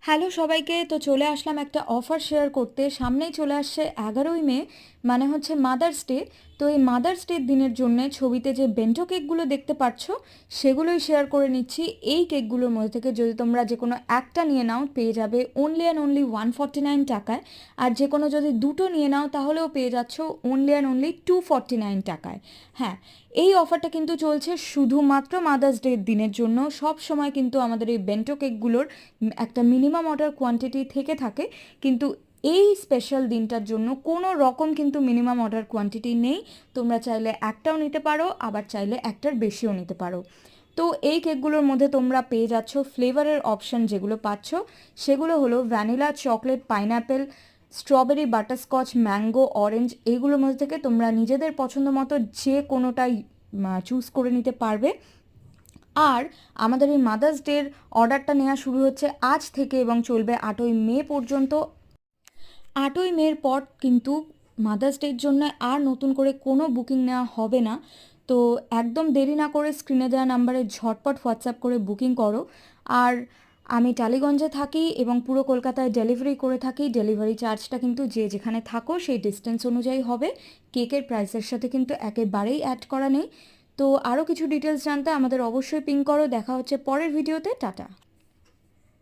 Hello সবাইকে, তো চলে আসলাম একটা অফার শেয়ার করতে। সামনেই চলে আসছে 11ই মে, মানে হচ্ছে মাদার্স ডে। তো এই মাদার্স ডের দিনের জন্য ছবিতে যে বেন্টো কেকগুলো দেখতে পাচ্ছ সেগুলোই শেয়ার করে নিচ্ছি। এই কেকগুলোর মধ্যে থেকে যদি তোমরা যে কোনো একটা নিয়ে নাও পেয়ে যাবে অনলি অ্যান্ড অনলি 149 টাকায়। আর যে কোনো যদি দুটো নিয়ে নাও তাহলেও পেয়ে যাচ্ছ অনলি অ্যান্ড অনলি 249 টাকায়। হ্যাঁ, এই অফারটা কিন্তু চলছে শুধুমাত্র মাদার্স ডের দিনের জন্য। সব সময় কিন্তু আমাদের এই বেন্টো কেকগুলোর একটা মিনিমাম অর্ডার কোয়ান্টিটি থেকে থাকে, কিন্তু এই স্পেশাল দিনটার জন্য কোনো রকম কিন্তু মিনিমাম অর্ডার কোয়ান্টিটি নেই। তোমরা চাইলে একটাও নিতে পারো, আবার চাইলে একটার বেশিও নিতে পারো। তো এই কেকগুলোর মধ্যে তোমরা পেয়ে যাচ্ছ ফ্লেভারের অপশান। যেগুলো পাচ্ছ সেগুলো হলো vanilla, chocolate, pineapple, strawberry, butterscotch, mango, orange. এইগুলোর মধ্যে থেকে তোমরা নিজেদের পছন্দ মতো যে কোনোটাই চুজ করে নিতে পারবে। আর আমাদের এই মাদার্স ডের অর্ডারটা নেওয়া শুরু হচ্ছে আজ থেকে এবং চলবে 8ই মে পর্যন্ত। 8ই মের পর কিন্তু মাদার্স ডের জন্য আর নতুন করে কোনো বুকিং নেওয়া হবে না। তো একদম দেরি না করে স্ক্রিনে দেওয়া নাম্বারে ঝটপট হোয়াটসঅ্যাপ করে বুকিং করো। আর আমি টালিগঞ্জে থাকি এবং পুরো কলকাতায় ডেলিভারি করে থাকি। ডেলিভারি চার্জটা কিন্তু যে যেখানে থাকো সেই ডিস্টেন্স অনুযায়ী হবে। কেকের প্রাইসের সাথে কিন্তু একেবারেই অ্যাড করা নেই। তো আরও কিছু ডিটেলস জানতে আমাদের অবশ্যই পিং করো। দেখা হচ্ছে পরের ভিডিওতে। টাটা।